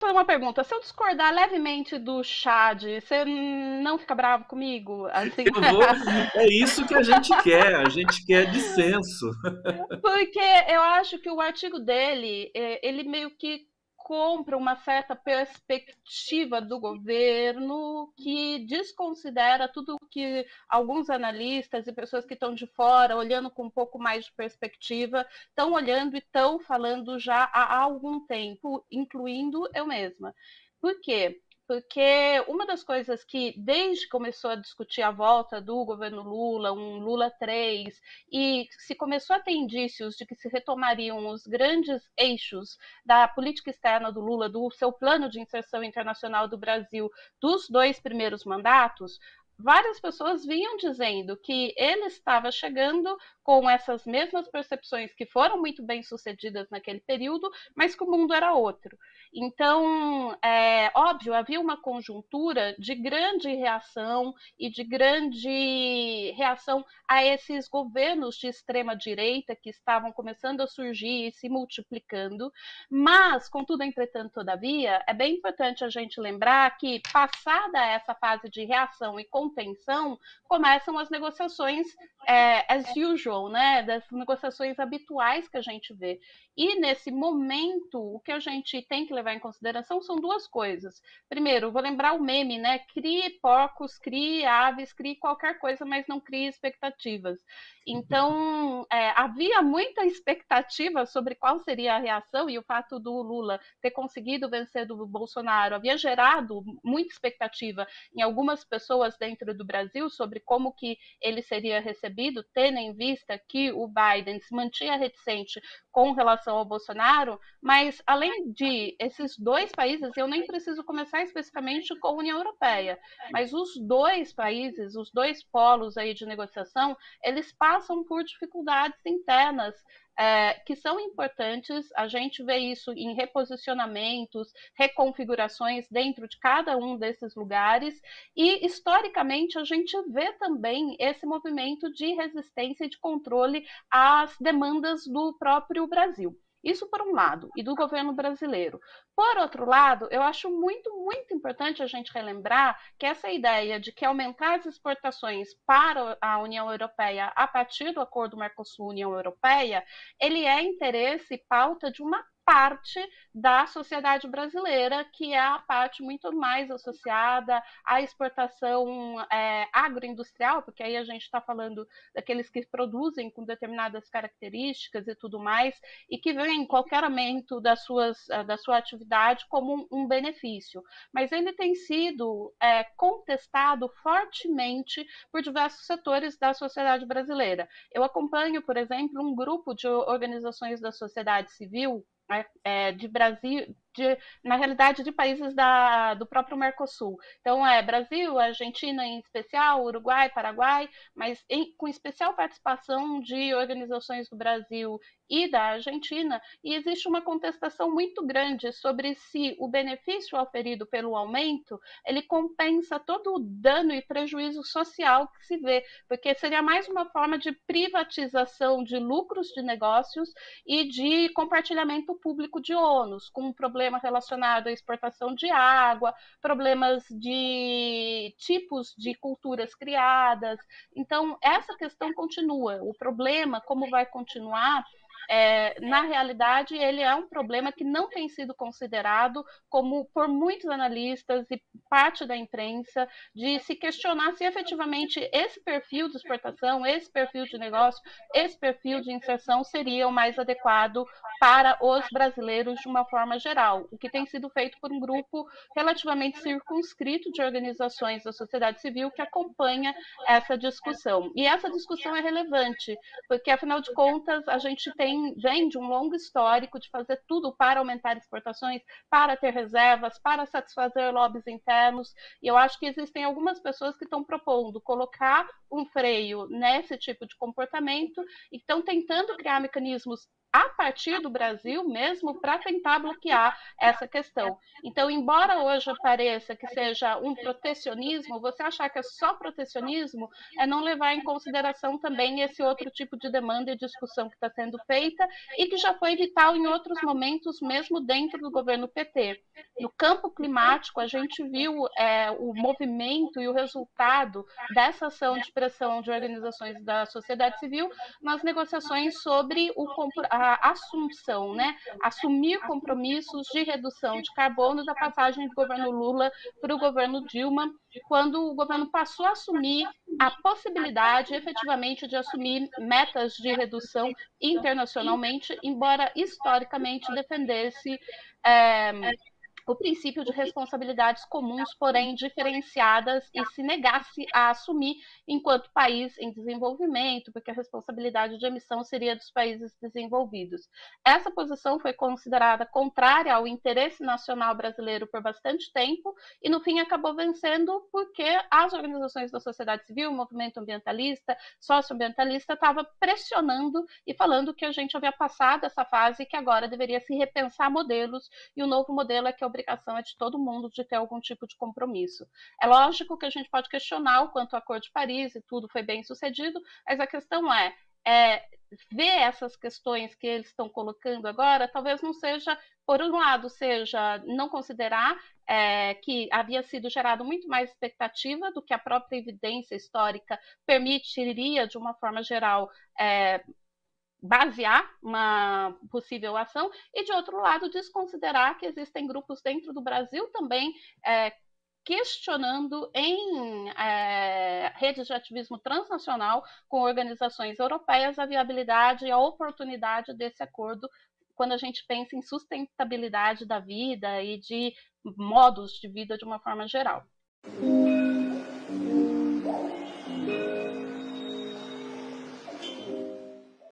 Foi uma pergunta. Se eu discordar levemente do Chad, você não fica bravo comigo? Assim, Eu vou. É isso que a gente quer dissenso. porque eu acho que o artigo dele, ele meio que compra uma certa perspectiva do governo que desconsidera tudo que alguns analistas e pessoas que estão de fora, olhando com um pouco mais de perspectiva, estão olhando e estão falando já há algum tempo, incluindo eu mesma. Por quê? Porque uma das coisas que, desde que começou a discutir a volta do governo Lula, um Lula 3, e se começou a ter indícios de que se retomariam os grandes eixos da política externa do Lula, do seu plano de inserção internacional do Brasil, dos dois primeiros mandatos, várias pessoas vinham dizendo que ele estava chegando com essas mesmas percepções que foram muito bem sucedidas naquele período, mas que o mundo era outro. Então, óbvio, havia uma conjuntura de grande reação e de grande reação a esses governos de extrema direita que estavam começando a surgir e se multiplicando, mas, contudo, entretanto, todavia, é bem importante a gente lembrar que, passada essa fase de reação e contenção, começam as negociações as usual, né, das negociações habituais que a gente vê. E, nesse momento, o que a gente tem que levar em consideração são duas coisas. Primeiro, vou lembrar o meme, né? Crie porcos, crie aves, crie qualquer coisa, mas não crie expectativas. Então, havia muita expectativa sobre qual seria a reação, e o fato do Lula ter conseguido vencer do Bolsonaro havia gerado muita expectativa em algumas pessoas dentro do Brasil sobre como que ele seria recebido, tendo em vista que o Biden se mantinha reticente com relação ao Bolsonaro, mas além de esses dois países, eu nem preciso começar especificamente com a União Europeia, mas os dois países, os dois polos aí de negociação, eles passam por dificuldades internas que são importantes. A gente vê isso em reposicionamentos, reconfigurações dentro de cada um desses lugares, e historicamente a gente vê também esse movimento de resistência e de controle às demandas do próprio Brasil. Isso por um lado, e do governo brasileiro. Por outro lado, eu acho muito, muito importante a gente relembrar que essa ideia de que aumentar as exportações para a União Europeia a partir do acordo Mercosul-União Europeia, ele é interesse e pauta de uma parte da sociedade brasileira, que é a parte muito mais associada à exportação agroindustrial, porque aí a gente está falando daqueles que produzem com determinadas características e tudo mais, e que veem qualquer aumento da sua atividade como um benefício. Mas ele tem sido contestado fortemente por diversos setores da sociedade brasileira. Eu acompanho, por exemplo, um grupo de organizações da sociedade civil de Brasil, na realidade, de países do próprio Mercosul. Então, Brasil, Argentina em especial, Uruguai, Paraguai, mas com especial participação de organizações do Brasil e da Argentina, e existe uma contestação muito grande sobre se o benefício oferido pelo aumento, ele compensa todo o dano e prejuízo social que se vê, porque seria mais uma forma de privatização de lucros de negócios e de compartilhamento público de ônus, com um problema relacionado à exportação de água, problemas de tipos de culturas criadas. Então, essa questão continua. O problema, como vai continuar, na realidade, ele é um problema que não tem sido considerado como por muitos analistas e parte da imprensa de se questionar se efetivamente esse perfil de exportação, esse perfil de negócio, esse perfil de inserção seria o mais adequado para os brasileiros de uma forma geral, o que tem sido feito por um grupo relativamente circunscrito de organizações da sociedade civil que acompanha essa discussão. E essa discussão é relevante, porque afinal de contas a gente vem de um longo histórico de fazer tudo para aumentar exportações, para ter reservas, para satisfazer lobbies internos, e eu acho que existem algumas pessoas que estão propondo colocar um freio nesse tipo de comportamento e estão tentando criar mecanismos a partir do Brasil mesmo para tentar bloquear essa questão. Então, embora hoje pareça que seja um protecionismo, você achar que é só protecionismo é não levar em consideração também esse outro tipo de demanda e discussão que está sendo feita e que já foi vital em outros momentos, mesmo dentro do governo PT. No campo climático, a gente viu o movimento e o resultado dessa ação de pressão de organizações da sociedade civil nas negociações sobre a assunção, né? Assumir compromissos de redução de carbono da passagem do governo Lula para o governo Dilma, quando o governo passou a assumir a possibilidade efetivamente de assumir metas de redução internacionalmente, embora historicamente defendesse o princípio de responsabilidades comuns, porém diferenciadas, e se negasse a assumir enquanto país em desenvolvimento, porque a responsabilidade de emissão seria dos países desenvolvidos. Essa posição foi considerada contrária ao interesse nacional brasileiro por bastante tempo e, no fim, acabou vencendo porque as organizações da sociedade civil, o movimento ambientalista, socioambientalista, estava pressionando e falando que a gente havia passado essa fase e que agora deveria se repensar modelos, e o novo modelo é que a obrigação é de todo mundo de ter algum tipo de compromisso. É lógico que a gente pode questionar o quanto o Acordo de Paris e tudo foi bem sucedido, mas a questão ver essas questões que eles estão colocando agora, talvez não seja, por um lado, seja não considerar que havia sido gerado muito mais expectativa do que a própria evidência histórica permitiria, de uma forma geral, basear uma possível ação, e, de outro lado, desconsiderar que existem grupos dentro do Brasil também questionando em redes de ativismo transnacional com organizações europeias a viabilidade e a oportunidade desse acordo quando a gente pensa em sustentabilidade da vida e de modos de vida de uma forma geral.